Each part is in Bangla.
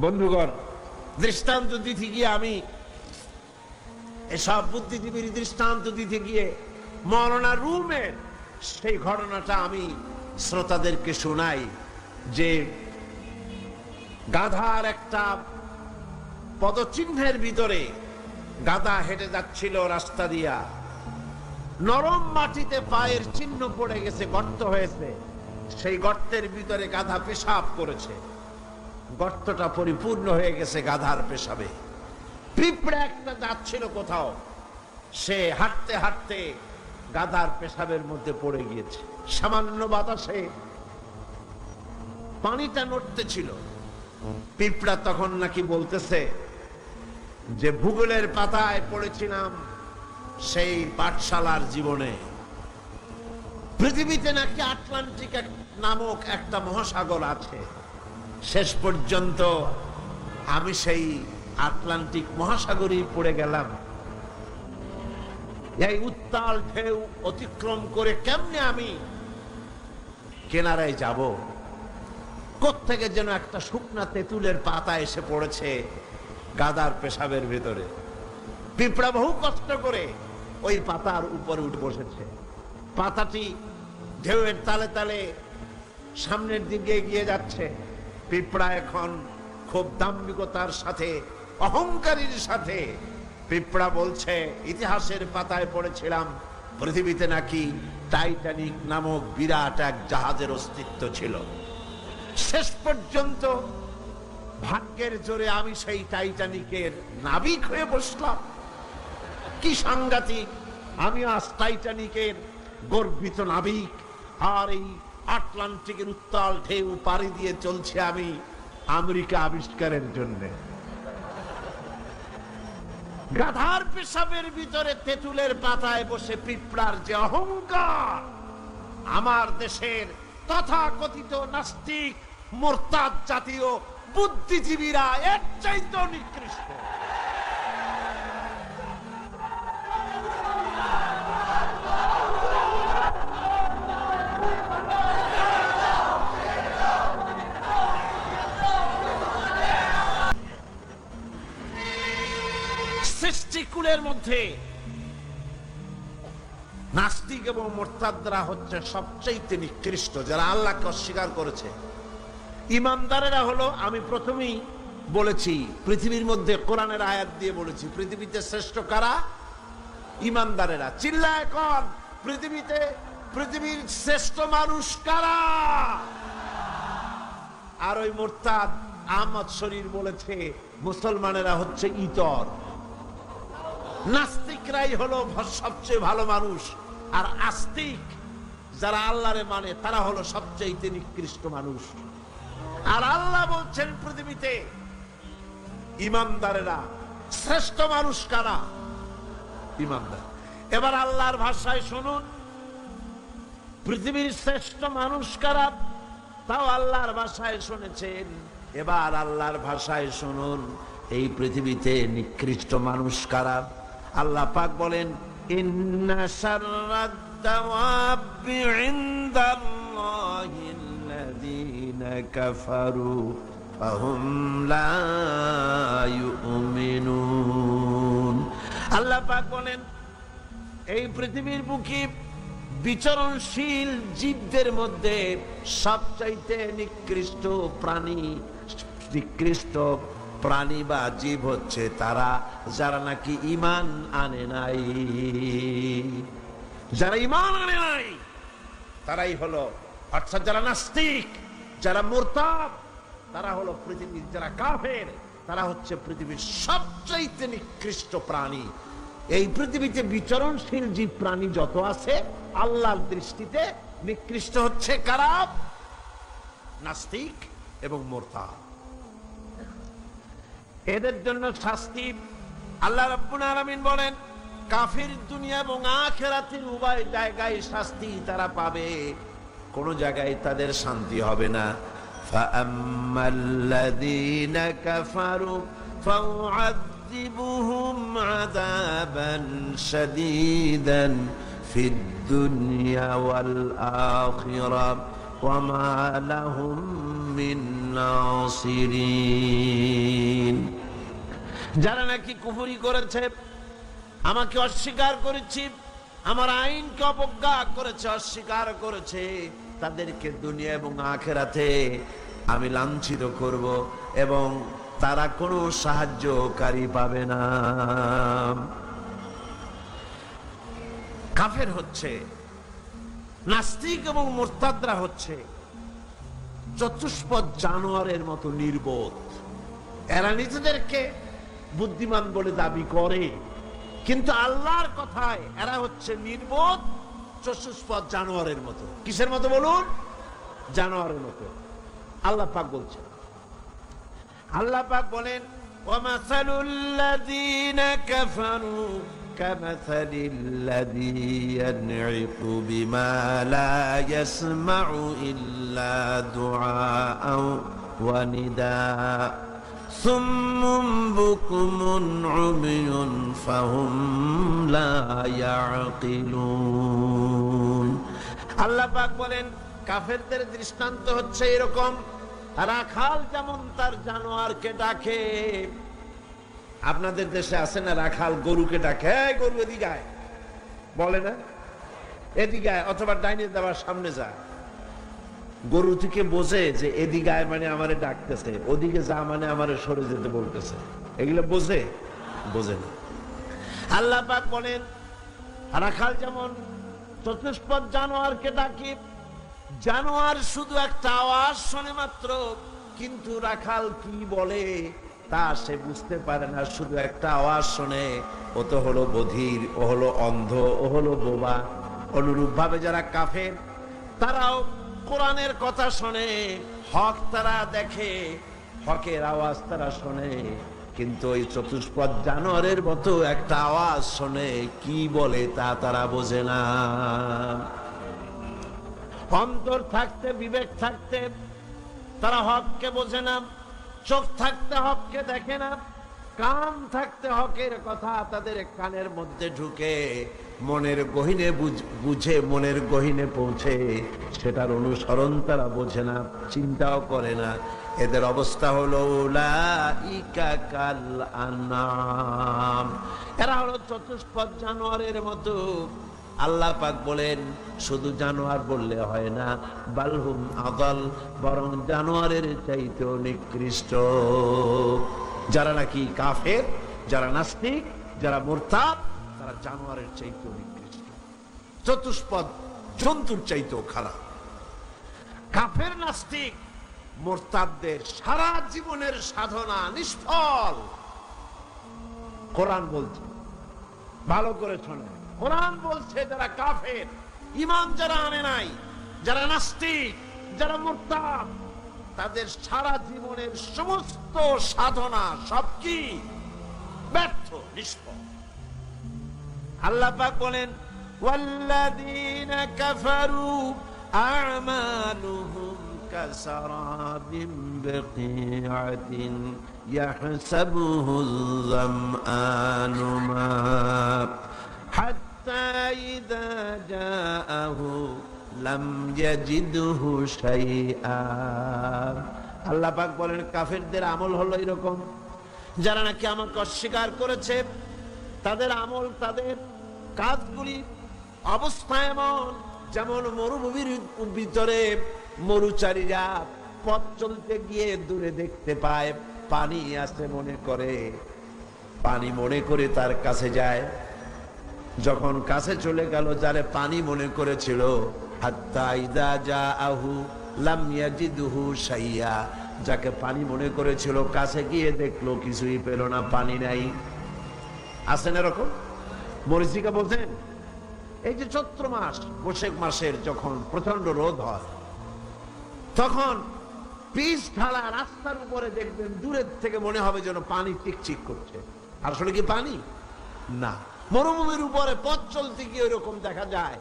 বন্ধুগণ, দৃষ্টান্ত দিতে গিয়ে আমি এসব বুদ্ধিজীবীর দৃষ্টান্ত দিতে গিয়ে মওলানা রুমের সেই ঘটনাটা আমি শ্রোতাদেরকে শোনাই যে গাধার একটা পদচিহ্নের ভিতরে গাধা হেঁটে যাচ্ছিল রাস্তা দিয়া, নরম মাটিতে পায়ের চিহ্ন পড়ে গেছে, গর্ত হয়েছে, সেই গর্তের ভিতরে গাধা পেশাব করেছে, গর্তটা পরিপূর্ণ হয়ে গেছে গাধার পেশাবে। পিঁপড়া একটা যাচ্ছিল কোথাও, সে হাঁটতে হাঁটতে গাধার পেশাবের মধ্যে পড়ে গিয়েছে, সামান্য বাতাসে পানিটা নড়তে ছিল। পিঁপড়া তখন নাকি বলতেছে যে ভূগোলের পাতায় পড়েছিলাম সেই পাঠশালার জীবনে, পৃথিবীতে নাকি আটলান্টিক নামক একটা মহাসাগর আছে, শেষ পর্যন্ত আমি সেই আটলান্টিক মহাসাগরেই পড়ে গেলাম। এই উত্তাল ঢেউ অতিক্রম করে কেমনে আমি কিনারায় যাব? কোত্থেকে যেন একটা শুকনা তেঁতুলের পাতা এসে পড়েছে গাধার পেশাবের ভিতরে। পিঁপড়া বহু কষ্ট করে ওই পাতার উপরে উঠে বসেছে। পাতাটি ঢেউয়ের তালে তালে সামনের দিকে এগিয়ে যাচ্ছে। পিঁপড়া এখন খুব দাম্ভিকতার সাথে, অহংকারীর সাথে পিঁপড়া বলছে, ইতিহাসের পাতায় পড়েছিলাম পৃথিবীতে নাকি টাইটানিক নামক বিরাট এক জাহাজের অস্তিত্ব ছিল। শেষ পর্যন্ত ভাগ্যের জোরে আমি সেই টাইটানিকের নাবিক হয়ে বসলাম। কি সাংঘাতিক! আমি আজ টাইটানিকের গর্বিত নাবিক, আর এই আটলান্টিকের উত্তাল ঢেউ পাড়ি দিয়ে চলছে আমি আমেরিকা আবিষ্কারের জন্য। গাধার পেশাবের ভিতরে তেঁতুলের পাতায় বসে পিঁপড়ার যে অহংকার! আমার দেশের তথাকথিত নাস্তিক মোরতাদ জাতীয় বুদ্ধিজীবীরা এর চাইতে নিকৃষ্ট। সৃষ্টিকুলের মধ্যে নাস্তিক এবং মোরতাদরা হচ্ছে সবচেয়ে নিকৃষ্ট, যারা আল্লাহকে অস্বীকার করেছে। ইমানদারেরা হলো, আমি প্রথমেই বলেছি, পৃথিবীর মধ্যে কোরআনের আয়াত দিয়ে বলেছি, পৃথিবীতে শ্রেষ্ঠ কারা? ইমানদারেরা। চিল্লায় কোন পৃথিবীতে পৃথিবীর শ্রেষ্ঠ মানুষ কারা? আর ওই মোরতাদ আহমদ শরীর বলেছে মুসলমানেরা হচ্ছে ইতর, নাস্তিকরাই হলো সবচেয়ে ভালো মানুষ, আর আস্তিক যারা আল্লাহরে মানে তারা হলো সবচেয়ে নিকৃষ্ট মানুষ। আর আল্লাহ বলছেন পৃথিবীতে ইমানদারেরা শ্রেষ্ঠ মানুষ কারা? ইমানদার। এবার আল্লাহর ভাষায় শুনুন, পৃথিবীর শ্রেষ্ঠ মানুষ কারা, তাও আল্লাহর ভাষায় শুনেছেন। এবার আল্লাহর ভাষায় শুনুন, এই পৃথিবীতে নিকৃষ্ট মানুষ কারা? আল্লাহ পাক বলেন, ইন্না শাররাদ দাওয়াবি ইনদাল্লাহিল্লাযীনা কাফারু ফাহুম লা ইউমিনুন। আল্লাহ পাক বলেন, এই পৃথিবীর বুকে বিচরণশীল জীবদের মধ্যে সবচাইতে নিকৃষ্ট প্রাণী বা জীব হচ্ছে তারা যারা নাকি ঈমান আনে নাই। যারা ঈমান আনে নাই তারাই হলো, অর্থাৎ যারা নাস্তিক, যারা মুরতাদ, তারা হলো পৃথিবীর, যারা কাফের, তারা হচ্ছে পৃথিবীর সবচাইতে নিকৃষ্ট প্রাণী। এই পৃথিবীতে বিচরণশীল জীব প্রাণী যত আছে আল্লাহর দৃষ্টিতে নিকৃষ্ট হচ্ছে কারা? নাস্তিক এবং মুরতাদ। এদের জন্য শাস্তি আল্লাহ রাব্বুল আলামিন বলেন, কাফির দুনিয়া এবং আখিরাতের উভয় জায়গায় শাস্তি তারা পাবে, কোন জায়গায় তাদের শান্তি হবে না। ফাআম্মাল্লাযীনা কাফারু ফাউআযিবুহুম আযাবান শাদীদান ফিদ দুনিয়া ওয়াল আখিরাহ ওয়া মা লাহুম মিন নাসিরিন। যারা নাকি কুফরি করেছে, আমাকে অস্বীকার করেছে, আমার আইনকে অবজ্ঞা করেছে, অস্বীকার করেছে, তাদেরকে দুনিয়া এবং আখিরাতে আমি লাঞ্ছিত করব এবং তারা কোনো সাহায্যকারী পাবে না। কাফের হচ্ছে, নাস্তিক এবং মুরতাদরা হচ্ছে চতুষ্পদ জানোয়ারের মতো নির্বোধ। এরা নিজেদেরকে বুদ্ধিমান বলে দাবি করে, কিন্তু আল্লাহর কথায় এরা হচ্ছে নির্বোধ চতুষ্পদ জানোয়ারের মতো। কিসের মতো বলুন? জানোয়ারের মতো। আল্লাহ পাক বলছেন, আল্লাহ পাক বলেন, ওয়ামাসালুল্লাযীনা কাফারু কামাসালিল্লাযী ইয়ানঈকু বিমা লা ইয়াসমাউ ইল্লা দুআআন ওয়া নিদাআ সুম্মুন বুকুমুন উমিয়ুন ফাহুম লা ইয়াকিলুন। আল্লাহ পাক বলেন, কাফেরদের দৃষ্টান্ত হচ্ছে এরকম, রাখাল যেমন তার জানোয়ারকে ডাকে। আপনাদের দেশে আছে না রাখাল গরুকে ডাকে, এই গরু এদিকে আয়, বলে না? এদিকে আয়, অথবা ডাইনে দেওয়ার সামনে যা। গরু থেকে বোঝে যে এদিকে আয় মানে আমারে ডাকতেছে, ওদিকে যা মানে আমারে সরে যেতে বলতেছে। এগুলো বোঝে? বোঝে না। আল্লাহ পাক বলেন, রাখাল যেমন চতুষ্পদ জানোয়ারকে ডাকে, জানোয়ার শুধু একটা আওয়াজ শোনে মাত্র, কিন্তু রাখাল কি বলে তা সে বুঝতে পারে না, শুধু একটা আওয়াজ শোনে। ও তো হলো বধির, ও হলো অন্ধ, ও হলো বোবা। অনুরূপ ভাবে যারা কাফের, তারাও কোরআনের কথা শোনে, হক তারা দেখে, হকের আওয়াজ তারা শোনে, কিন্তু ওই চতুষ্পদ জানোয়ারের মতো একটা আওয়াজ শোনে, কি বলে তা তারা বোঝে না। অন্তর থাকতে, বিবেক থাকতে তারা হককে বোঝে না, চোখ থাকতে হককে দেখে না, কান থাকতে হকের কথা তাদের কানের মধ্যে ঢুকে মনের গহীনে বুঝে, মনের গহীনে পৌঁছে, সেটার অনুসরণ তারা বোঝে না, চিন্তাও করে না। এদের অবস্থা হলো উলাইকা কাল আনআম, এরা হলো চতুষ্পদ জানোয়ারের মতো। আল্লাহ পাক বলেন, শুধু জানোয়ার বললে হয় না, বালহুম আদাল, বরং জানোয়ারের চাইতেও নিকৃষ্ট। যারা নাকি কাফের, যারা নাস্তিক, যারা মুরতাদ, তারা জানোয়ারের চাইতেও নিকৃষ্ট, চতুষ্পদ জন্তুর চাইতেও খারাপ। কাফের নাস্তিক মুরতাদদের সারা জীবনের সাধনা নিষ্ফল। কোরআন বলছে, ভালো করে শোনে, কোরআন বলছে যারা কাফের, ঈমান যারা আনে নাই, যারা নাস্তিক, যারা মুরতাদ, তাদের সারা জীবনের সমস্ত সাধনা সব কি? ব্যর্থ, নিষ্ফল। আল্লাহ পাক বলেন, ওয়াল্লাযীনা কাফারু আ'মালুহুম কাসারাবিন বিকিআতিন ইয়াহসাবুহুল যামআনু মা হাত্তা ইযা জাআহু লাম ইয়াজিদহু শাইআ। আল্লাহ পাক বলেন, কাফেরদের আমল হলো এরকম, যারা নাকি আমাকে অস্বীকার করেছে, তাদের আমল, তাদের কাজগুলি অবস্থা এমন, যেমন মরুভূমির ভিতরে মরুচারীরা পথ চলতে গিয়ে দূরে দেখতে পায় পানি আছে, মনে করে, পানি মনে করে তার কাছে যায়। যখন কাছে চলে গেল, যারে পানি মনে করেছিল, হাত্তা ইযা জাআহু লাম ইয়াজিদহু শাইআ, যাকে পানি মনে করেছিল, কাছে গিয়ে দেখলো কিছুই পেল না, পানি নাই। আছেন এরকম? মরিচিকা বোঝেন? এই যে চৈত্র মাস, বৈশাখ মাসের যখন প্রচন্ড রোদ হয়, তখন পিচ ঢালা রাস্তার উপরে দেখবেন দূরের থেকে মনে হবে যেন পানি চিকচিক করছে। আসলে কি পানি? না। মরুভূমির উপরে পথ চলতে গিয়ে ওইরকম দেখা যায়,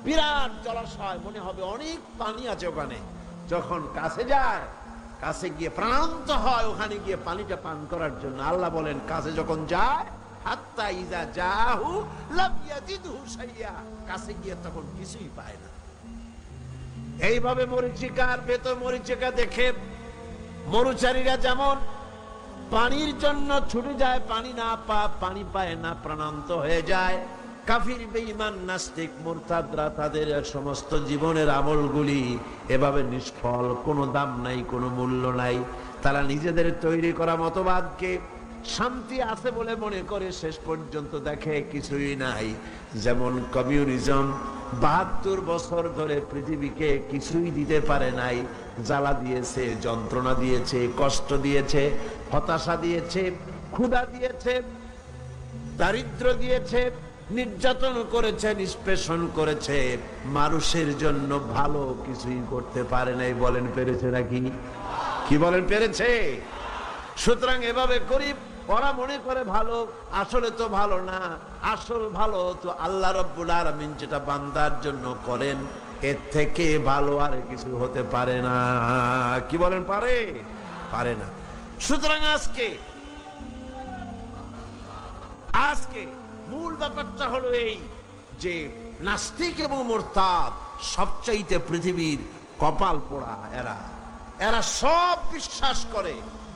বিরাট জলাশয়, মনে হবে অনেক পানি আছে ওখানে। যখন কাছে যায়, কাছে গিয়ে প্রাণান্ত হয় ওখানে গিয়ে পানিটা পান করার জন্য। আল্লাহ বলেন, কাছে যখন যায়, হাত্তা ইযা জাআহু লাম ইয়াজিদহু শাইআ, কাছে গিয়ে তখন কিছুই পায় না। এইভাবে মরিচিকার ভেতর মরিচিকা দেখে মরুচারীরা যেমন পানির জন্য ছুটে যায়, পানি পায় না, প্রাণান্ত হয়ে যায়, কাফির বেঈমান নাস্তিক মুরতাদরা তাদের সমস্ত জীবনের আমলগুলি এভাবে নিষ্ফল, কোনো দাম নাই, কোনো মূল্য নাই। তারা নিজেদের তৈরি করা মতবাদকে শান্তি আছে বলে মনে করে, শেষ পর্যন্ত দেখে কিছুই নাই। যেমন কমিউনিজম ৭২ বছর ধরে পৃথিবীকে কিছুই দিতে পারে নাই, জ্বালা দিয়েছে, যন্ত্রণা দিয়েছে, কষ্ট দিয়েছে, হতাশা দিয়েছে, ক্ষুধা দিয়েছে, দারিদ্র দিয়েছে, নির্যাতন করেছে, নিষ্পেষণ করেছে, মানুষের জন্য ভালো কিছুই করতে পারে নাই। বলেন পেরেছে নাকি? কি বলেন পেরেছে? সুতরাং এভাবে গরিব ওরা মনে করে ভালো, আসলে তো ভালো না। আসল ভালো তো আল্লাহ রাব্বুল আলামিন যেটা বান্দার জন্য করেন, এর থেকে ভালো আর কিছু হতে পারে না। কি বলেন? পারে? পারে না। সুতরাং আজকে মূল ব্যাপারটা হলো এই যে নাস্তিক এবং মুরতাদ সবচাইতে পৃথিবীর কপাল পোড়া। এরা সব বিশ্বাস করে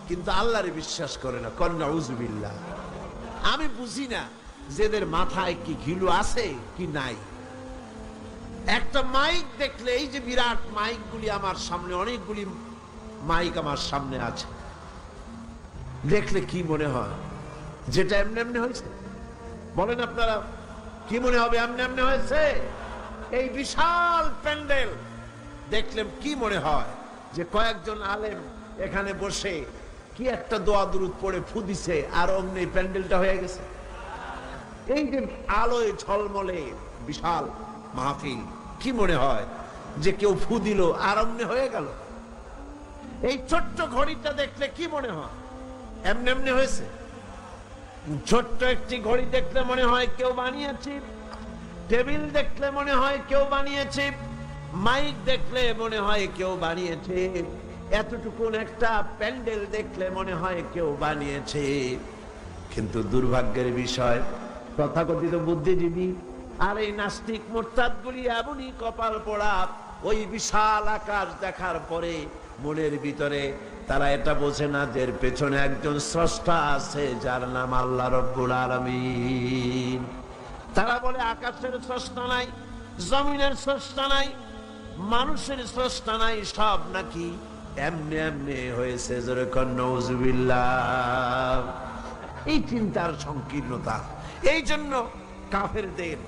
কিন্তু আল্লাহরে বিশ্বাস করে না। নাউযুবিল্লাহ। আমি বুঝি না যে এদের মাথায় কি ঘিলু আছে কি নাই। একটা মাইক দেখলে, এই যে বিরাট মাইকগুলি আমার সামনে, অনেকগুলি মাইক আমার সামনে আছে, দেখলে কি মনে হয়? যেটা এমনি এমনি হয়েছে? বলেন আপনারা, কি মনে হবে? এমনি এমনি হয়েছে? এই বিশাল প্যান্ডেল দেখলে কি মনে হয়? যে কয়েকজন আলেম এখানে বসে কি একটা দোয়া দুরূদ পড়ে ফু দিছে, আর অমনি প্যান্ডেলটা হয়ে গেছে। এই যে আলোয় ঝলমলে বিশাল মাহফিল, কি মনে হয় যে কেউ ফু দিল আর অমনি হয়ে গেল? এই ছোট্ট ঘড়িটা দেখলে কি মনে হয়? এমনি এমনি হয়েছে? ছোট্ট একটি ঘড়ি দেখলে মনে হয় কেউ বানিয়েছে, টেবিল দেখলে মনে হয় কেউ বানিয়েছে, মাইক দেখলে মনে হয় কেউ বানিয়েছে, এতটুকুন একটা প্যান্ডেল দেখলে মনে হয় কেউ বানিয়েছে। কিন্তু দুর্ভাগ্যের বিষয়, তথাকথিত বুদ্ধিজীবী আর এই নাস্তিক মুরতাদগুলি এমনই কপাল পোড়া, ওই বিশাল আকাশ দেখার পরে মনের ভিতরে তারা এটা বোঝে না যে এর পেছনে একজন স্রষ্টা আছে, যার নাম আল্লাহ রাব্বুল আলামিন। তারা বলে আকাশের স্রষ্টা নাই, জমিনের স্রষ্টা নাই, মানুষের স্রষ্টা নাই, সব নাকি এমনি এমনি হয়েছে। যেরকম নাউযুবিল্লাহ। এই চিন্তার সংকীর্ণতা, এই জন্য কাফেরদের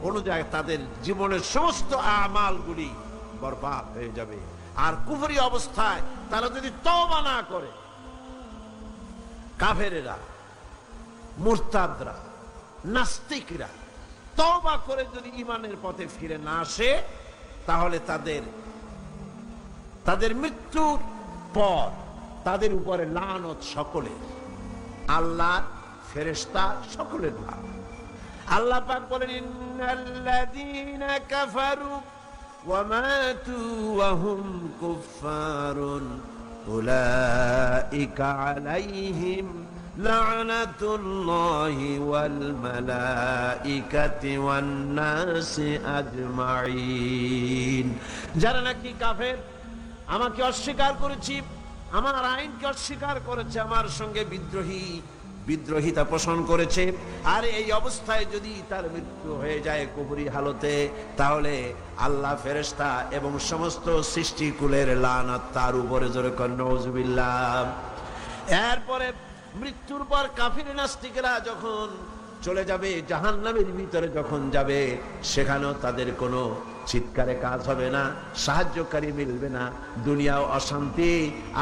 অনুযায়ী তাদের জীবনের সমস্ত আমালগুলি বরবাদ হয়ে যাবে। আর কুফরি অবস্থায় তারা যদি তওবা না করে, কাফেরেরা, মুরতাদরা, নাস্তিকরা তওবা করে যদি ঈমানের পথে ফিরে না আসে, তাহলে তাদের মৃত্যুর পর তাদের উপরে লানত সকলের, আল্লাহ, ফেরেশতা সকলের লানত। আল্লাহ পাক বলেন, ইন্নাল্লাযীনা কাফারু ওয়া মাতু ওয়া হুম কুফফারুন উলাইকা আলাইহিম লা'নাতুল্লাহি ওয়াল মালাইকাতি ওয়ান নাসি আজমাইন। যারা নাকি কাফের, আমাকে অস্বীকার করেছি, আমার আইনকে অস্বীকার করেছে, আমার সঙ্গে বিদ্রোহিতা পোষণ করেছে, আর এই অবস্থায় যদি তার মৃত্যু হয়ে যায় কবরি হালতে, তাহলে আল্লাহ, ফেরেশতা এবং সমস্ত সৃষ্টিকুলের লানত তার উপরে। জোরে কর নাউযুবিল্লাহ। এরপরে মৃত্যুর পর কাফির নাস্তিকরা যখন চলে যাবে জাহান্নামের ভিতরে, যখন যাবে, সেখানেও তাদের কোনো চিৎকারে কাজ হবে না, সাহায্যকারী মিলবে না, দুনিয়াও অশান্তি,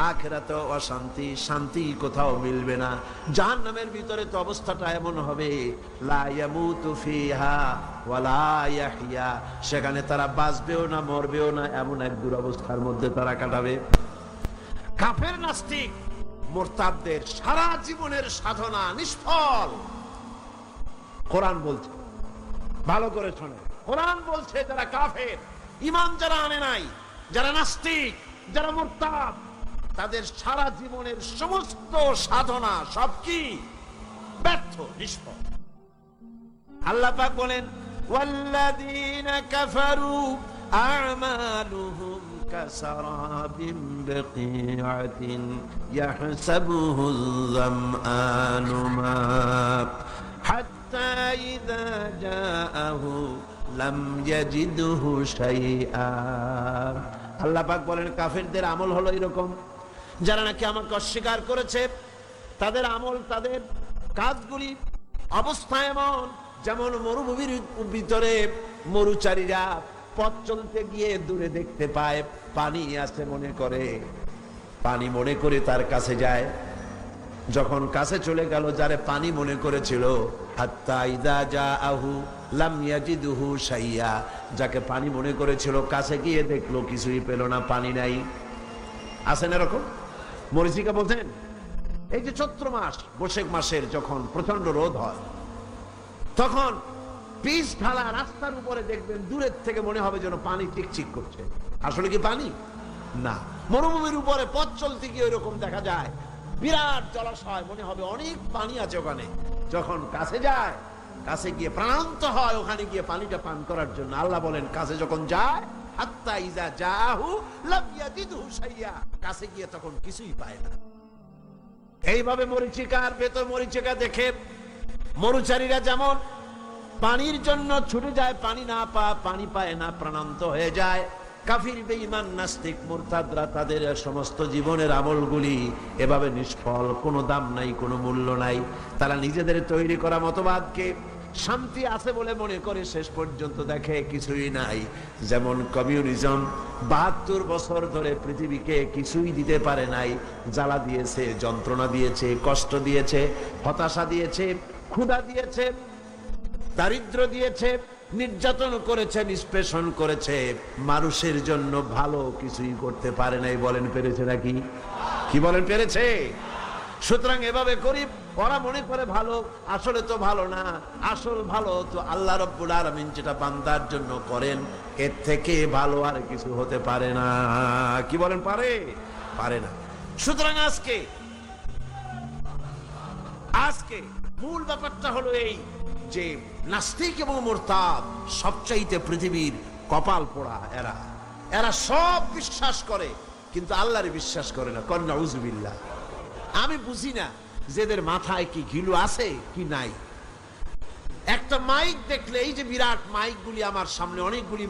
আখিরাতেও অশান্তি, শান্তি কোথাও মিলবে না। জাহান্নামের ভিতরে তো অবস্থাটা এমন হবে, লা ইয়ামুতু ফিহা ওয়া লা ইয়াহইয়া, সেখানে তারা বাঁচবেও না, মরবেও না, এমন এক দুরবস্থার মধ্যে তারা কাটাবে। কাফের নাস্তিক মুরতাদদের সারা জীবনের সাধনা নিষ্ফল। কোরআন বলছে, ভালো করে শোনে, কোরআন বলছে যারা কাফের, ঈমান যারা আনে নাই, যারা নাস্তিক, যারা মুরতাদ, তাদের সারা জীবনের সমস্ত সাধনা সব কি? ব্যর্থ, নিষ্ফল। আল্লাহ পাক বলেন, ওয়াল্লাযীনা কাফারু আ'মালুহুম কাসারাবিন বিকিআতিন ইয়াহসাবুহু যামআনু মা হাত্তা ইযা জাআহু লাম ইয়াজিদহু শাইআ। আল্লাহ পাক বলেন কাফেরদের আমল হলো এরকম, যারা নাকি আমাকে অস্বীকার করেছে তাদের আমল, তাদের কাজগুলি অবস্থা এমন যেমন মরুভূমির ভিতরে মরুচারীরা পথ চলতে গিয়ে দূরে দেখতে পায় পানি আছে, পানি মনে করে তার কাছে যায়। যখন কাছে চলে গেল, যারে পানি মনে করেছিল, হাত্তা ইযা জাআহু লাম ইয়াজিদহু শাইআ, যাকে পানি মনে করেছিল কাছে গিয়ে দেখলো কিছুই পেল না, পানি নাই। আছে না এরকম? মরীচিকা বলছেন এই যে চৈত্র মাস, বৈশাখ মাসের যখন প্রচন্ড রোদ হয়, তখন পিচ ঢালা রাস্তার উপরে দেখবেন দূরের থেকে মনে হবে যেন পানি চিকচিক করছে। আসলে কি পানি? না। মরুভূমির উপরে পথ চলতে গিয়ে ওইরকম দেখা যায়, বিরাট জলাশয়, মনে হবে অনেক পানি আছে ওখানে। যখন কাছে যায়, কাছে গিয়ে প্রাণান্ত হয় ওখানে গিয়ে পানিটা পান করার জন্য। আল্লাহ বলেন কাছে যখন যায়, হাত্তা ইযা জাআহু লাম ইয়াজিদহু শাইআ, কাছে গিয়ে তখন কিছুই পায় না। এইভাবে মরীচিকার ভেতর মরীচিকা দেখে মরুচারীরা যেমন পানির জন্য ছুটে যায়, পানি পায় না, প্রাণান্ত হয়ে যায়। কাফির, বেঈমান, নাস্তিক, মুরতাদরা তাদের সমস্ত জীবনের আমলগুলি এভাবে নিষ্ফল, কোনো দাম নাই, কোনো মূল্য নাই। তারা নিজেদের তৈরি করা মতবাদকে শান্তি আছে বলে মনে করে, শেষ পর্যন্ত দেখে কিছুই নাই। যেমন কমিউনিজম ৭২ বছর ধরে পৃথিবীকে কিছুই দিতে পারে নাই, জ্বালা দিয়েছে, যন্ত্রণা দিয়েছে, কষ্ট দিয়েছে, হতাশা দিয়েছে, ক্ষুধা দিয়েছে, দারিদ্র দিয়েছে, নির্যাতন করেছে, নিষ্পেষণ করেছে, মানুষের জন্য ভালো কিছুই করতে পারে নাই। বলেন পেরেছে নাকি? কি বলেন পেরেছে? সুতরাং এভাবে করি, ওরা মনে করে ভালো, আসলে তো ভালো না। আসল ভালো তো আল্লাহ রাব্বুল আলামিন যেটা বান্দার জন্য করেন, এর থেকে ভালো আর কিছু হতে পারে না। কি বলেন? পারে না। সুতরাং আজকে মূল ব্যাপারটা হলো এই যে নাস্তিক এবং মুরতাদ সবচাইতে পৃথিবীর কপাল পোড়া। এরা সব বিশ্বাস করে কিন্তু আল্লাহরে বিশ্বাস করে না। কন্যা উযুবিল্লাহ। আমি বুঝি না যেদের মাথায় কি ঘিলু আছে কি নাই। একটা মাইক দেখলে, এই যে বিরাট মাইকগুলি আমার সামনে, অনেকগুলি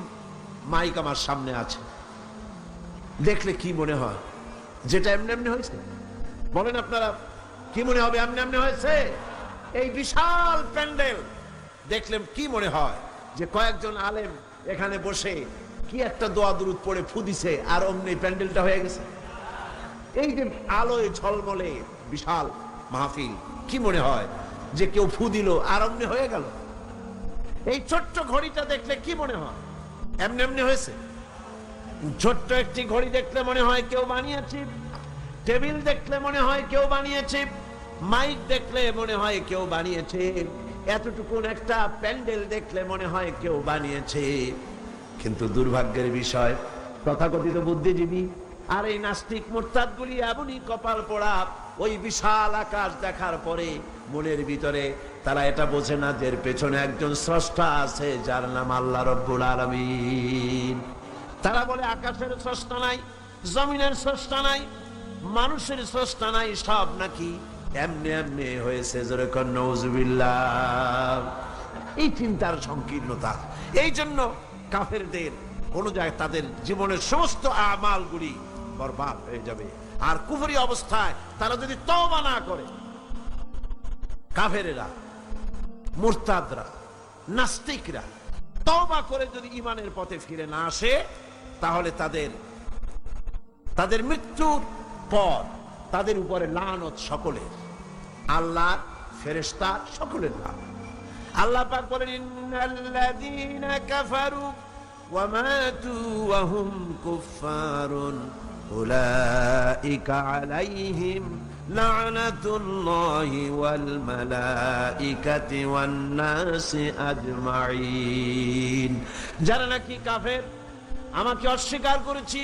মাইক আমার সামনে আছে, দেখলে কি মনে হয়? যেটা এমনি এমনি হয়েছে? বলেন আপনারা, কি মনে হবে? এমনি এমনি হয়েছে? এই বিশাল প্যান্ডেল দেখলে কি মনে হয়? যে কয়েকজন আলেম এখানে বসে কি একটা দোয়া দুরুদ পড়ে ফু দিছে আর অমনি প্যান্ডেলটা হয়ে গেছে। এই যে আলোয় ঝলমলে বিশাল মাহফিল, কি মনে হয় যে কেউ ফু দিল আর অমনি হয়ে গেল? এই ছোট্ট ঘড়িটা দেখলে কি মনে হয়? এমনি এমনি হয়েছে? ছোট্ট একটি ঘড়ি দেখলে মনে হয় কেউ বানিয়েছে, টেবিল দেখলে মনে হয় কেউ বানিয়েছে, মাইক দেখলে মনে হয় কেউ বানিয়েছে, এতটুকুন একটা প্যান্ডেল দেখলে মনে হয় কেউ বানিয়েছে। কিন্তু দুর্ভাগ্যের বিষয়, তথাকথিত বুদ্ধিজীবী আর এই নাস্তিক মুরতাদগুলি এমনই কপাল পোড়া, ওই বিশাল আকাশ দেখার পরে মনের ভিতরে তারা এটা বোঝে না যে এর পেছনে একজন স্রষ্টা আছে, যার নাম আল্লাহ রাব্বুল আলামিন। তারা বলে আকাশের স্রষ্টা নাই, জমিনের স্রষ্টা নাই, মানুষের স্রষ্টা নাই, সব নাকি এমনি এমনি হয়েছে। জোরে কর নাউযুবিল্লাহ। এই চিন্তার সংকীর্ণতা, এই জন্য কাফেরদের কোন জায়গায় তাদের জীবনের সমস্ত আমালগুলি বরবাদ হয়ে যাবে। আর কুফরি অবস্থায় তারা যদি তওবা না করে, কাফেরেরা, মুরতাদরা, নাস্তিকরা তওবা করে যদি ঈমানের পথে ফিরে না আসে, তাহলে তাদের মৃত্যুর পর তাদের উপরে লানত সকলের, আল্লাহ, ফেরেশতা সকলের লানত। আল্লাহ পাক বলেন ইন্নাল্লাযীনা কাফারু ওয়া মাতু ওয়া হুম কুফফারুন উলাইকা আলাইহিম লা'নাতুল্লাহি ওয়াল মালাইকাতি ওয়ান নাসি আজমাইন। যারা নাকি কাফের, আমাকে অস্বীকার করেছে,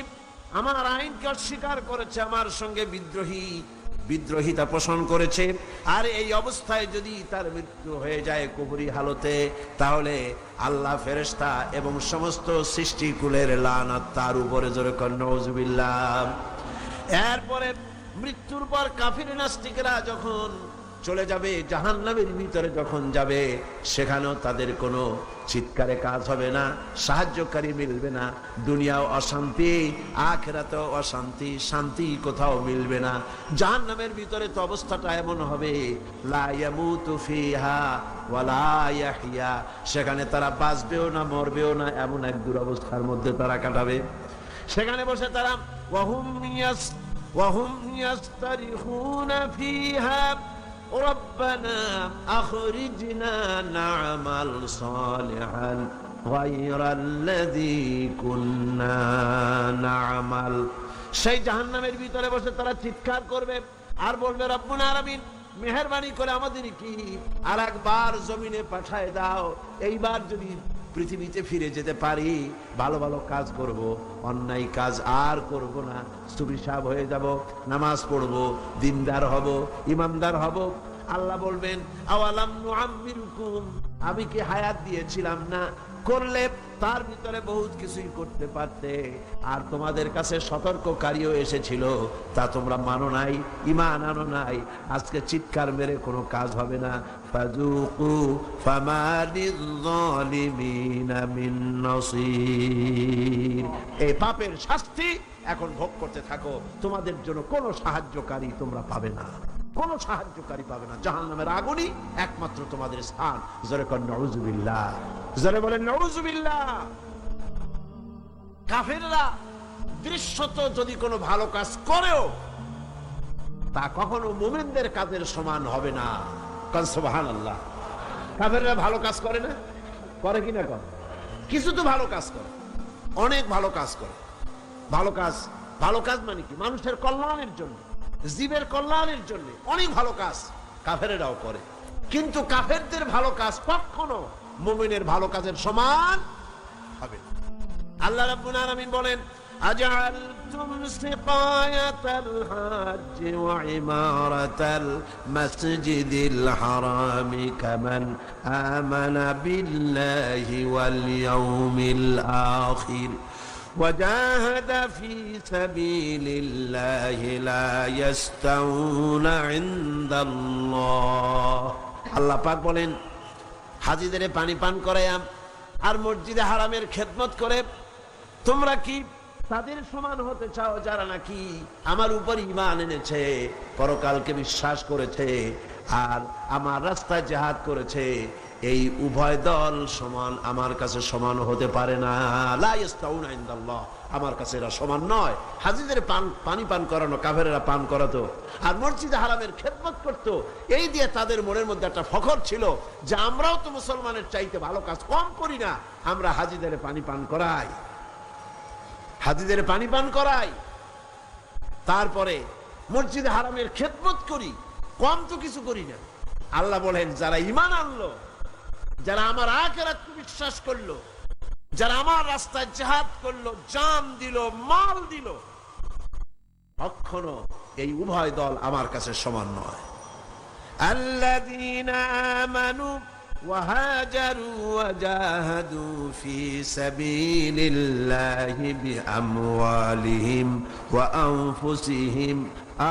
আমার আইনকে অস্বীকার করেছে, আমার সঙ্গে বিদ্রোহী, বিদ্রোহিতা পোষণ করেছে। আর এই অবস্থায় যদি তার মৃত্যু হয়ে যায় কুফরি হালতে, তাহলে আল্লাহ, ফেরেশতা এবং সমস্ত সৃষ্টিকুলের লানত তার উপরে, জোরে কর নাউজুবিল্লাহ। এরপরে মৃত্যুর পর কাফির নাস্তিকরা যখন চলে যাবে, জাহান্নামের ভিতরে যখন যাবে, সেখানেও তাদের কোনো চিৎকারে কাজ হবে না, সাহায্যকারী মিলবে না। দুনিয়াও অশান্তি, আখিরাতেও অশান্তি, শান্তি কোথাও মিলবে না। জাহান্নামের ভিতরে তো অবস্থাটা এমন হবে, লা ইয়ামুতু ফিহা ওয়ালা ইয়াহইয়া, সেখানে তারা বাঁচবেও না মরবেও না, এমন এক দুরবস্থার মধ্যে তারা কাটাবে। সেখানে বসে তারা ওয়াহুম ইয়াস্তারিখুনা ফিহা ربنا أخرجنا نعمل صالحا غير الذي كنا نعمل। সেই জাহান্নামের ভিতরে বসে তারা চিৎকার করবে আর বলবে, রব্বুল আলামিন, মেহেরবানি করে আমাদের কি আর একবার জমিনে পাঠায় দাও। এইবার যদি পৃথিবীতে ফিরে যেতে পারি, ভালো ভালো কাজ করব, অন্যায় কাজ আর করব না, সুবিশাব হয়ে যাব, নামাজ পড়ব, দিনদার হব, ইমানদার হব। আল্লাহ বলবেন, আওয়ালাম নুআম্মিরুকুম, আমি কি হায়াত দিয়েছিলাম না? করলে তার ভিতরে বহুত কিছুই করতে পারতে, আর তোমাদের কাছে সতর্ককারীও এসেছিল, তা তোমরা মানো নাই, ঈমান আনো নাই। আজকে চিৎকার মেরে কোনো কাজ হবে না। ফাযুকু ফামা লিয-যালিমিনা মিন নাসীর, এই পাপের শাস্তি এখন ভোগ করতে থাকো, তোমাদের জন্য কোনো সাহায্যকারী তোমরা পাবে না, কোনো সাহায্যকারী পাবে না। জাহান্নামের আগুনই একমাত্র তোমাদের স্থান। জোরে কর নাউজুবিল্লাহ, জোরে বলেন নাউজুবিল্লাহ। কাফেররা দৃশ্যত যদি কোনো ভালো কাজ করেও, তা কখনো মুমিনদের কাজের সমান হবে না। কাল সুবহানাল্লাহ। কাফেররা ভালো কাজ করে না? করে কি না? করে। কিছু তো ভালো কাজ করে, অনেক ভালো কাজ করে। ভালো কাজ, ভালো কাজ মানে কি? মানুষের কল্যাণের জন্য, জীবের কল্যাণের জন্য অনেক ভালো কাজ কাফেরেরাও করে। কিন্তু কাফেরদের ভালো কাজ কখনো মুমিনের ভালো কাজের সমান হবে না। আল্লাহ রাব্বুল আলামিন বলেন, আজআলতুম সিকায়াতাল হাজ্জ ওয়া ইমারাতাল মাসজিদিল হারামি কামান আমানা বিল্লাহি ওয়াল ইয়াউমিল আখির وجاهد في سبيل الله لا يستوون عند الله। আল্লাহ পাক বলেন, হাজীদের পানি পান করায়া আর মসজিদে হারামের খেদমত করে তোমরা কি তাদের সমান হতে চাও যারা নাকি আমার উপর ঈমান এনেছে, পরকালকে বিশ্বাস করেছে আর আমার রাস্তায় জিহাদ করেছে? এই উভয় দল সমান আমার কাছে সমান হতে পারে না। লা ইস্তাউনা ইনদাল্লাহ, আমার কাছে এরা সমান নয়। হাজীদের পানি পান করানো কাফেরেরা পান করাতো আর মসজিদে হারামের খেদমত করতো, এই দিয়ে তাদের মনের মধ্যে একটা ফখর ছিল যে আমরাও তো মুসলমানের চাইতে ভালো কাজ কম করি না, আমরা হাজীদের পানি পান করাই, হাজীদের পানি পান করাই, তারপরে মসজিদে হারামের খেদমত করি, কম তো কিছু করি না। আল্লাহ বলেন, যারা ঈমান আনলো, যারা আমার আখিরাতকে বিশ্বাস করলো, যারা আমার রাস্তায় জিহাদ করলো, জান দিল, মাল দিল, কখনো এই উভয় দল আমার কাছে সমান নয়। আল্লাযীনা আমানু ওয়া হাজারু ওয়া জাহাদু ফি সাবিলিল্লাহি বিআমওয়ালিহিম ওয়া আনফুসিহিম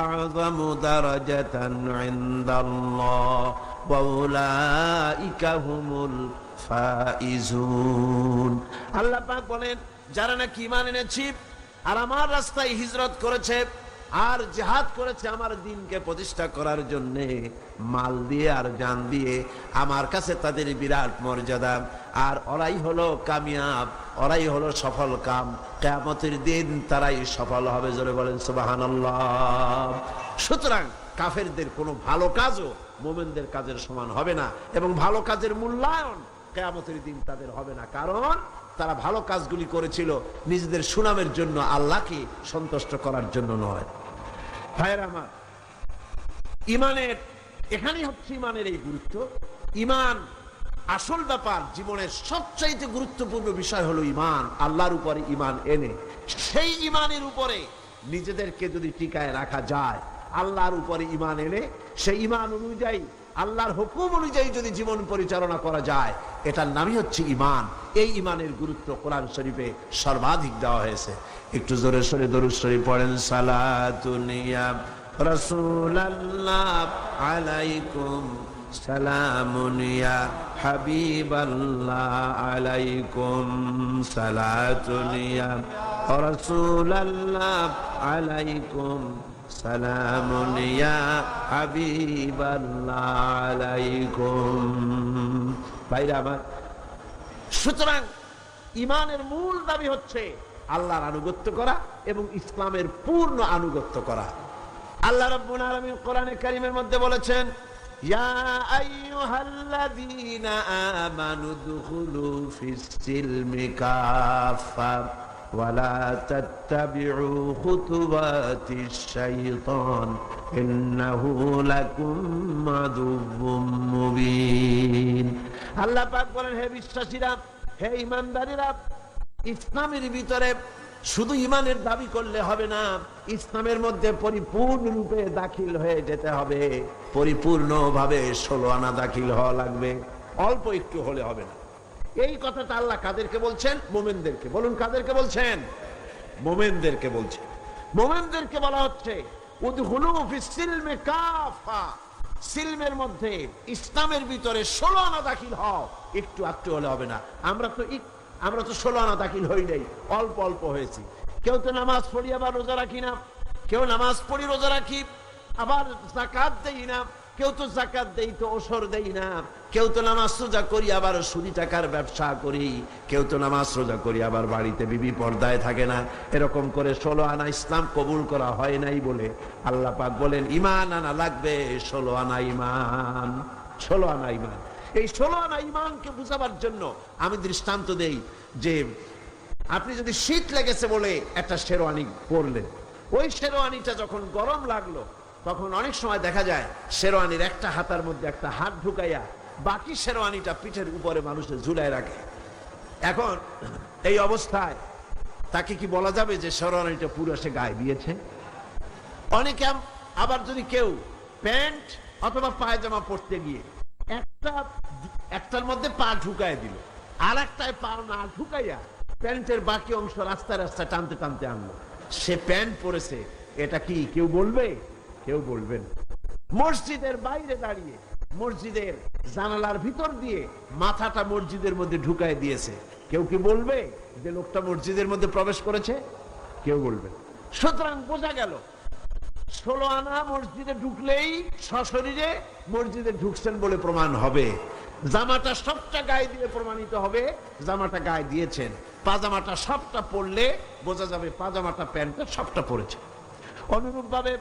আ'যামু দারাজাতান ইনদাল্লাহ ওয়া উলাইকা হুমুল ফাইজুন। আল্লাহ পাক বলেন, যারা নাকি ঈমান এনেছে আর আমার রাস্তায় হিজরত করেছে আর জিহাদ করেছে আমার দ্বীনকে প্রতিষ্ঠা করার জন্য, মাল দিয়ে আর জান দিয়ে, আমার কাছে তাদের বিরাট মর্যাদা। আর ওরাই হলো কামিয়াব, ওরাই হলো সফল কাম, কিয়ামতের দিন তারাই সফল হবে। জোরে বলেন সুবহানাল্লাহ। সুতরাং কাফেরদের কোনো ভালো কাজও মুমিনদের কাজের সমান হবে না, এবং ভালো কাজের মূল্যায়ন কিয়ামতের দিন তাদের হবে না, কারণ তারা ভালো কাজগুলি করেছিল নিজেদের সুনামের জন্য, আল্লাহকে সন্তুষ্ট করার জন্য নয়। ভাইয়েরা আমার, ঈমানের এখানেই হচ্ছে ঈমানের এই গুরুত্ব। ঈমান আসল ব্যাপার, জীবনের সবচাইতে গুরুত্বপূর্ণ বিষয় হলো ঈমান। আল্লাহর উপরে ঈমান এনে সেই ঈমানের উপরে নিজেদেরকে যদি টিকায় রাখা যায় আল্লাহর উপরে ঈমান এনে সেই ঈমান অনুযায়ী আল্লাহর হুকুম অনুযায়ী যদি জীবন পরিচালনা করা যায়, এটার নামই হচ্ছে ঈমান। এই ঈমানের গুরুত্ব কোরআন শরীফে সর্বাধিক দেওয়া হয়েছে। একটু জোরে সোরে দরুদ শরীফ পড়েন। সালাতুন ইয়া রাসূলুল্লাহ আলাইকুম, সালামুন ইয়া হাবিবাল্লাহ আলাইকুম, সালাতুন ইয়া রাসূলুল্লাহ আলাইকুম, সালামুন ইয়া হাবিবাল্লাহ আলাইকুম। ভাইরা আমার, সুতরাং ঈমানের মূল দাবি হচ্ছে আল্লাহর আনুগত্য করা এবং ইসলামের পূর্ণ আনুগত্য করা। আল্লাহ রাব্বুল আলামিন কোরআনে কারীমের মধ্যে বলেছেন, ইয়া আইয়ুহাল্লাযীনা আমানু দুখুলু ফিস-সিলমি কাফা ওয়ালা তাত্তাবিউ খুতুওয়াতিশ শাইতান ইন্নাহু লাকুম আদুউম মুবিন। আল্লাহ পাক বলেন, হে বিশ্বাসীরা, হে ঈমানদারেরা, ইসলামের ভিতরে শুধু ঈমানের দাবি করলে হবে না, ইসলামের মধ্যে পরিপূর্ণরূপে দাখিল হয়ে যেতে হবে। পরিপূর্ণভাবে 16 আনা দাখিল হওয়া লাগবে, অল্প একটু হলে হবে না। এই কথাটা আল্লাহ কাদেরকে বলছেন? মুমিনদেরকে। বলুন, কাদেরকে বলছেন? মুমিনদেরকে বলছেন। মুমিনদেরকে বলা হচ্ছে উদখুলু ফিস-সিলমি কাফা, সিলমের মধ্যে, ইসলামের ভিতরে 16 আনা দাখিল হও। একটু একটু হলে হবে না। আমরা তো 16 আনা দাখিল হই নাই, অল্প অল্প হয়েছি। কেউ তো নামাজ পড়ি আবার রোজা রাখি না, কেউ নামাজ পড়ি রোজা রাখি আবার যাকাত দেই না, কেউ তো যাকাত দেই তো ওসর দেই না, কেউ তো নামাজ রোজা করি আবার সুদি টাকার ব্যবসা করি, কেউ তো নামাজ রোজা করি আবার বাড়িতে বিবি পর্দায় থাকে না। এরকম করে 16 আনা ইসলাম কবুল করা হয় নাই বলে আল্লাহ পাক বলেন ঈমান আনা লাগবে, 16 আনা ঈমান, 16 আনা ঈমান। এই 16 আনা ঈমানকে বুঝাবার জন্য আমি দৃষ্টান্ত দেই যে আপনি যদি শীত লেগেছে বলে একটা শেরওয়ানি পরলেন, ওই শেরওয়ানিটা যখন গরম লাগলো তখন অনেক সময় দেখা যায় শেরওয়ানির একটা হাতার মধ্যে একটা হাত ঢুকাইয়া বাকি শেরওয়ানিটা পিঠের উপরে মানুষের ঝুলায় রাখে। এখন এই অবস্থায় তাকে কি বলা যাবে যে শেরওয়ানিটা পুরো সে গায়ে দিয়েছে? অনেকে আবার যদি কেউ প্যান্ট অথবা পায়জামা পরতে গিয়ে একটার মধ্যে পা ঢুকায় দিল, আর একটায় পা না ঢুকাইয়া প্যান্টের বাকি অংশ রাস্তায় রাস্তায় টানতে টানতে আনলো, সে প্যান্ট পরেছে, এটা কি কেউ বলবে? কেউ বলবেন। মসজিদের বাইরে দাঁড়িয়ে মসজিদের জানালার ভিতর দিয়ে মাথাটা মসজিদের মধ্যে ঢুকায় দিয়েছে, কেউ কি বলবে যে লোকটা মসজিদের মধ্যে প্রবেশ করেছে? কেউ বলবে। সুতরাং বোঝা গেল 16 আনা মসজিদে ঢুকলেই সশরীরে মসজিদে ঢুকছেন বলে প্রমাণ হবে। জামাটা সবটা গায়ে দিয়ে প্রমাণিত হবে জামাটা গায়ে দিয়েছেন। পাজামাটা সবটা পরলে বোঝা যাবে পাজামাটা প্যান্টটা সবটা পরেছে। অনুরূপ ভাবে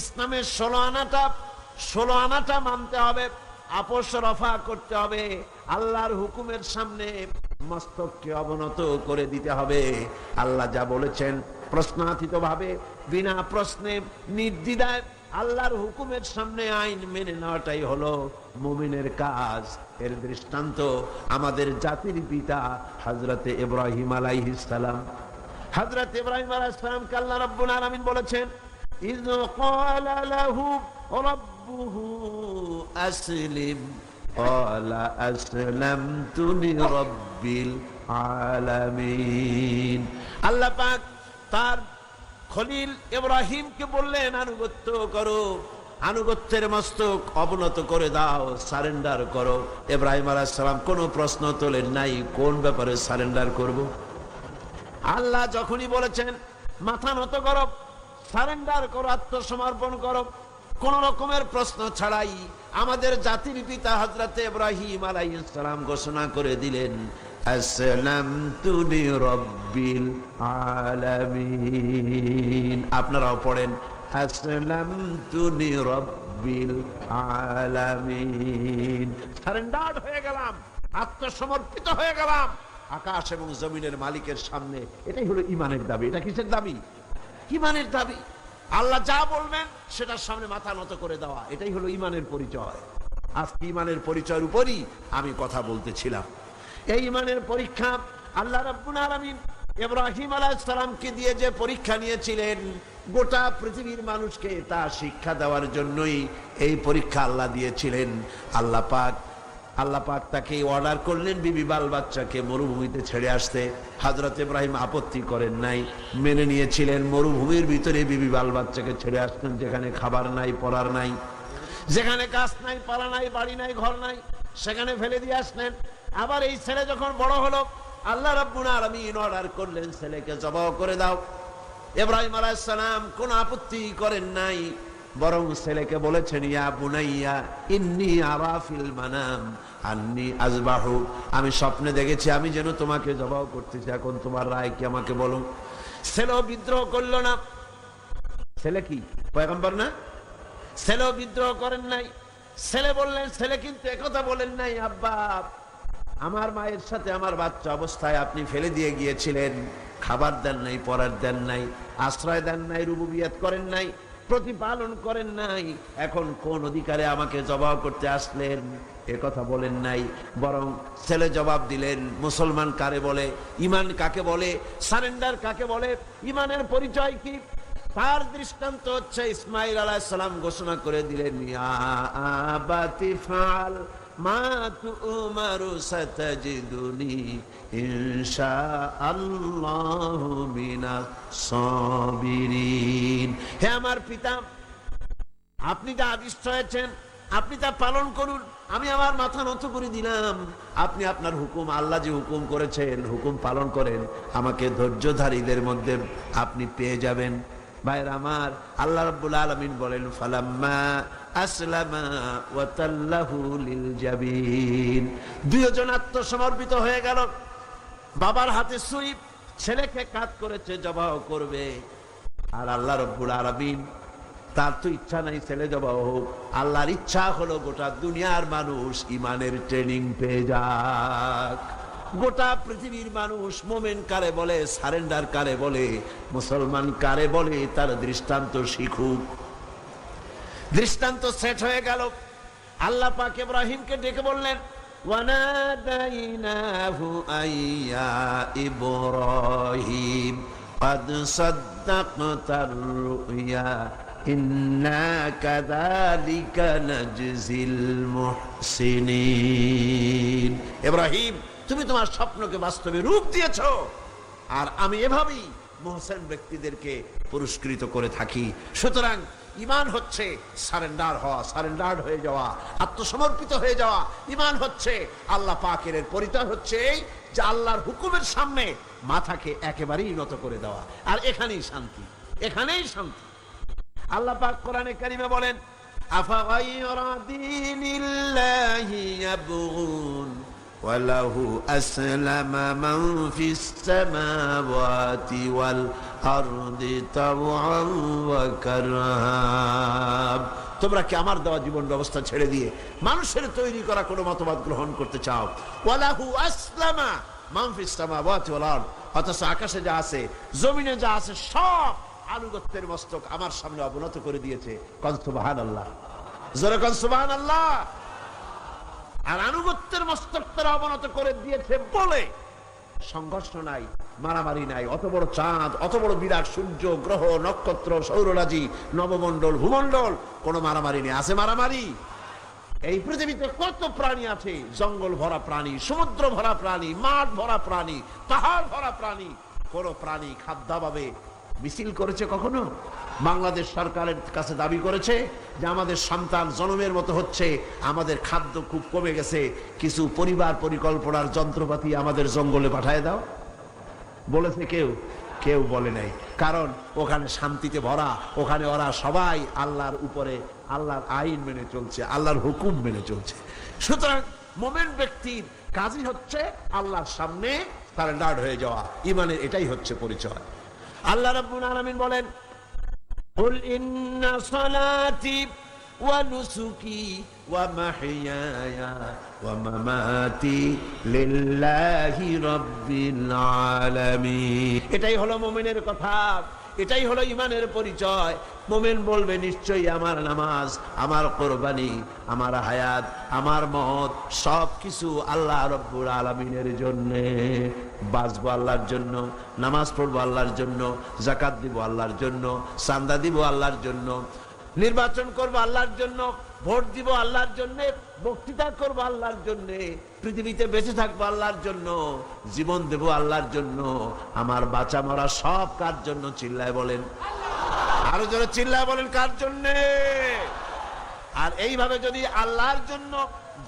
ইসলামের 16 আনাটা মানতে হবে, আপোষ রফা করতে হবে, আল্লাহর হুকুমের সামনে মস্তককে অবনত করে দিতে হবে। আল্লাহ যা বলেছেন প্রশ্নাতীত ভাবে বিনা প্রশ্নে নির্দ্বিধায় আল্লাহর হুকুমের সামনে আইন মেনে নেওয়াটাই হলো মুমিনের কাজ। এর দৃষ্টান্ত আমাদের জাতির পিতা হযরতে ইব্রাহিম আলাইহিস সালাম। হযরত ইব্রাহিম আলাইহিস সালামকে আল্লাহ রাব্বুল আলামিন বলেছেন, ইয ক্বালা লাহু রাব্বুহু আসলিম ক্বালা আসলামতু লিরাব্বিল আলামিন। আল্লাহ পাক তার খলিল ইব্রাহিমকে বললেন, আনুগত্য করো, আনুগত্যের মস্তক অবনত করে দাও, সারেন্ডার করো। ইব্রাহিম আলাইহিস সালাম কোনো প্রশ্ন তোলেন নাই কোন ব্যাপারে সারেন্ডার করব। আল্লাহ যখনই বলেছেন মাথা নত করো, সারেন্ডার করো, আত্মসমর্পণ করো, কোন রকমের প্রশ্ন ছাড়াই আমাদের জাতির পিতা হযরত ইব্রাহিম আলাইহিস সালাম ঘোষণা করে দিলেন, আসলামতু লিরাব্বিল আলামিন। আপনারাও পড়েন, আসলামতু লিরাব্বিল আলামিন। সারেন্ডার হয়ে গেলাম, আত্মসমর্পিত হয়ে গেলাম আকাশ এবং জমিনের মালিকের সামনে। এটাই হলো ঈমানের দাবি। এটা কিসের দাবি? ঈমানের দাবি। আল্লাহ যা বলবেন সেটার সামনে মাথা নত করে দেওয়া, এটাই হলো ঈমানের পরিচয়। আজকে ঈমানের পরিচয়ের উপরই আমি কথা বলতেছিলাম। এই ঈমানের পরীক্ষা আল্লাহ রাব্বুল আলামিন ইব্রাহিম আলাইহিস সালামকে দিয়ে যে পরীক্ষা নিয়েছিলেন, গোটা পৃথিবীর মানুষকে তা শিক্ষা দেওয়ার জন্যই এই পরীক্ষা আল্লাহ দিয়েছিলেন। আল্লাহ পাক তাকে অর্ডার করলেন বিবি বাল বাচ্চাকে মরুভূমিতে ছেড়ে আসতে। হযরত ইব্রাহিম আপত্তি করেন নাই, মেনে নিয়েছিলেন। মরুভূমির ভিতরে বিবি বাল বাচ্চাকে ছেড়ে আসতেন, যেখানে খাবার নাই, পরার নাই, যেখানে কাজ নাই, পালা নাই, বাড়ি নাই, ঘর নাই, সেখানে ফেলে দিয়ে আসলেন। আবার এই ছেলে যখন বড় হলো, আল্লাহ রাব্বুল আলামিন অর্ডার করলেন ছেলেকে জবাই করে দাও। ইব্রাহিম আলাইহিস সালাম কোনো আপত্তি করেন নাই, বরং ছেলেকে বলেছেন, ইয়া বুনাইয়া ইন্নী আরা ফিল মানাম আন্নী আযবাহু, আমি স্বপ্নে দেখেছি আমি যেন তোমাকে জবাই করতেছি, এখন তোমার রায় কি আমাকে বলো। ছেলেও বিদ্রোহ করলো না। ছেলে কি পয়গম্বর না? ছেলেও বিদ্রোহ করেন নাই। ছেলে বললেন, ছেলে কিন্তু একথা বলেন নাই, আব্বা আমার মায়ের সাথে আমার বাচ্চা অবস্থায় আপনি ফেলে দিয়ে গিয়েছিলেন, খাবার দেন নাই, পরার দেন নাই, আশ্রয় দেন নাই, রুবুবিয়ত করেন নাই, প্রতিপালন করেন নাই, এখন কোন অধিকারে আমাকে জবাব করতে আসলেন? এ কথা বলেন নাই। বরং ছেলে জবাব দিলেন, মুসলমান কারে বলে, ঈমান কাকে বলে, সারেন্ডার কাকে বলে, ঈমানের পরিচয় কি? তার দৃষ্টান্ত হচ্ছে ইসমাঈল আলাইহিস সালাম ঘোষণা করে দিলেন, ইয়া আবাতি ফাল মা তু'মারু সাতাজিদুনি ইনশাআল্লাহু মিনাস সাবিরিন। হে আমার পিতা, আপনি যা আদিষ্ট হয়েছেন আপনি তা পালন করুন, আমি আমার মাথা নত করে দিলাম। আপনি আপনার হুকুম, আল্লাহ যে হুকুম করেছেন হুকুম পালন করেন, আমাকে ধৈর্যধারীদের মধ্যে আপনি পেয়ে যাবেন। ভাইরা আমার, আল্লাহ রাব্বুল আলামিন বলেন, ফালাম্মা আসলামা ওয়া তাল্লাহু লিল জাবিন, দুইজন আত্মসমর্পিত হয়ে গেল। বাবার হাতে ছুরি, ছেলেকে কাজ করেছে, জবাই করবে। আর আল্লাহ রাব্বুল আলামিন, তার তো ইচ্ছা নাই ছেলে জবাই হোক, আল্লাহর ইচ্ছা হলো গোটা দুনিয়ার মানুষ ঈমানের ট্রেনিং পেয়ে যাক। গোটা পৃথিবীর মানুষ মোমেন কারে বলে, সারেন্ডার কারে বলে, মুসলমান কারে বলে, তার দৃষ্টান্ত শিখুক। দৃষ্টান্ত সেট হয়ে গেল। আল্লাহ পাক ইব্রাহিমকে ডেকে বললেন, ওয়ানাদাইনাহু আইয়া ইব্রাহিম قد صدقت الرؤيا إنا كذلك نجزي المحسنين। ইব্রাহিম, তুমি তোমার স্বপ্নকে বাস্তবে রূপ দিয়েছো, আর আমি এভাবেই মুহসিন ব্যক্তিদেরকে পুরস্কৃত করে থাকি। সুতরাং ঈমান হচ্ছে সারেন্ডার হওয়া, সারেন্ডার্ড হয়ে যাওয়া, আত্মসমর্পিত হয়ে যাওয়া। ঈমান হচ্ছে আল্লাহ পাকের পরিচয় হচ্ছে এই যে আল্লাহর হুকুমের সামনে মাথাকে একেবারেই নত করে দেওয়া। আর এখানেই শান্তি, এখানেই শান্তি। আল্লাহ পাক কোরআনে কারিমে বলেন, আফাগায়রা দীনিল্লাহি ইয়াবগুন ওয়ালাহু আসলামা মান ফিস সামাওয়াতি ওয়াল আরদি তাওআন ওয়া কারহাব। তোমরা কি আমার দেওয়া জীবন ব্যবস্থা ছেড়ে দিয়ে মানুষের তৈরি করা কোনো মতবাদ গ্রহণ করতে চাও? ওয়ালাহু আসলামা মান ফিস সামাওয়াতি ওয়াল আরদ, অথচ আকাশে যা আছে, জমিনে যা আছে, সব আনুগত্যের মস্তক আমার সামনে অবনত করে দিয়েছে। কোন সুবহানাল্লাহ, জোরে কোন সুবহানাল্লাহ। আর আনুগত্যের মস্তক তারা অবনত করে দিয়েছে বলে সংঘর্ষ নাই, মারামারি নাই। অত বড় চাঁদ, অত বড় বিরাট সূর্য, গ্রহ, নক্ষত্র, সৌররাজি, নবমণ্ডল, ভূমণ্ডল, কোন মারামারি নেই। আছে মারামারি? এই পৃথিবীতে কত প্রাণী আছে, জঙ্গল ভরা প্রাণী, সমুদ্র ভরা প্রাণী, মাঠ ভরা প্রাণী, পাহাড় ভরা প্রাণী। কোন প্রাণী খাদ্যাভাবে মিছিল করেছে কখনো? বাংলাদেশ সরকারের কাছে দাবি করেছে যে আমাদের সন্তান জন্মের মতো হচ্ছে, আমাদের খাদ্য খুব কমে গেছে, কিছু পরিবার পরিকল্পনার যন্ত্রপাতি আমাদের জঙ্গলে পাঠিয়ে দাও। বলেছে কেউ? কেউ বলে নাই। কারণ ওখানে শান্তিতে ভরা, ওখানে ওরা সবাই আল্লাহর উপরে, আল্লাহর আইন মেনে চলছে, আল্লাহর হুকুম মেনে চলছে। সুতরাং মোমেন ব্যক্তির কাজই হচ্ছে আল্লাহর সামনে সারেন্ডার হয়ে যাওয়া। ঈমানের এটাই হচ্ছে পরিচয়। আল্লাহ রাব্বুল আলামিন বলেন, কুল ইন্না সালাতি ওয়া নুসুকি ওয়া মাহইয়ায়া ওয়া মামাতি লিল্লাহি রাব্বিল আলামিন। এটাই হলো মুমিনের কথা, এটাই হলো ইমানের পরিচয়। মুমিন বলবে নিশ্চয়ই আমার নামাজ, আমার কোরবানি, আমার হায়াত, আমার মওত সবকিছু আল্লাহ রাব্বুল আলামিনের জন্য। বাঁচবো আল্লাহর জন্য, নামাজ পড়বো আল্লাহর জন্য, যাকাত দিব আল্লাহর জন্য, চাঁদা দিব আল্লাহর জন্য, নির্বাচন করবো আল্লাহর জন্য, ভোট দিব আল্লাহর জন্য, বক্তৃতা করবো আল্লাহর জন্য, পৃথিবীতে বেঁচে থাকবো আল্লাহর জন্য, জীবন দেব আল্লাহর জন্য। আমার বাঁচা মরা সব কার জন্য? চিল্লায় বলেন, আরো জোরে চিল্লায় বলেন, কার জন্য? আর এইভাবে যদি আল্লাহর জন্য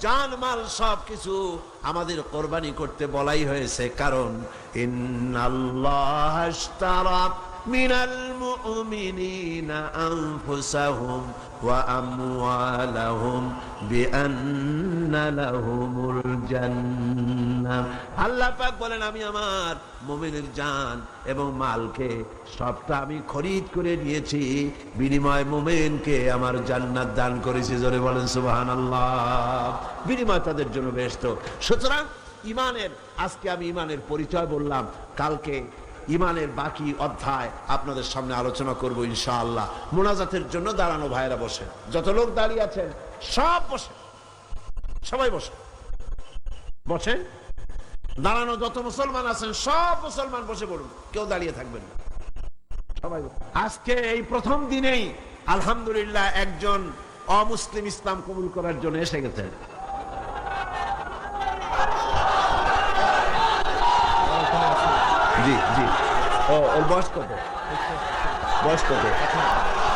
জান মাল সবকিছু আমাদের কোরবানি করতে বলাই হয়েছে, কারণ ইন্নাল্লাহ আশতারা মিনাল মুমিনিনা আনফুসাহুম ওয়া আমওয়ালাহুম বিআন্না লাহুমুল জান্নাহ। আল্লাহ পাক বলেন, আমি আমার মুমিনের জান এবং মালকে সবটা আমি খরিদ করে নিয়েছি, বিনিময় মুমিনকে আমার জান্নাত দান করেছি। জোরে বলেন সুবহানাল্লাহ। বিনিময় তাদের জন্য বেহেশত। সুতরাং ইমানের, আজকে আমি ইমানের পরিচয় বললাম, কালকে ইমানের বাকি অধ্যায় আপনাদের সামনে আলোচনা করব ইনশাআল্লাহ। মোনাজাতের জন্য দাঁড়ানো ভাইরা বসে, যত লোক দাঁড়িয়ে আছেন সব বসে, সবাই বসে, বসেন। দাঁড়ানো যত মুসলমান আছেন সব মুসলমান বসে পড়ুন, কেউ দাঁড়িয়ে থাকবেন না, সবাই। আজকে এই প্রথম দিনেই আলহামদুলিল্লাহ একজন অমুসলিম ইসলাম কবুল করার জন্য এসে গেছেন। জি জি। ওর বয়স কত? বয়স কত?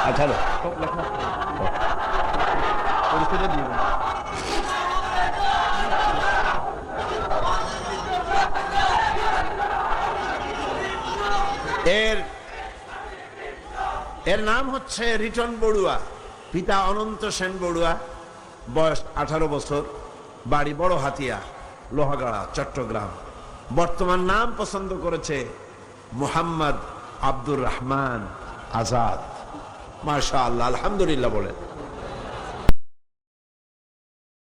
18। এর নাম হচ্ছে রিটন বড়ুয়া, পিতা অনন্ত সেন বড়ুয়া, বয়স 18 বছর, বাড়ি বড় হাতিয়া, লোহাগাড়া, চট্টগ্রাম। বর্তমান নাম পছন্দ করেছে মোহাম্মদ আব্দুর রহমান আজাদ। মাশাআল্লাহ, আলহামদুলিল্লাহ বলেন।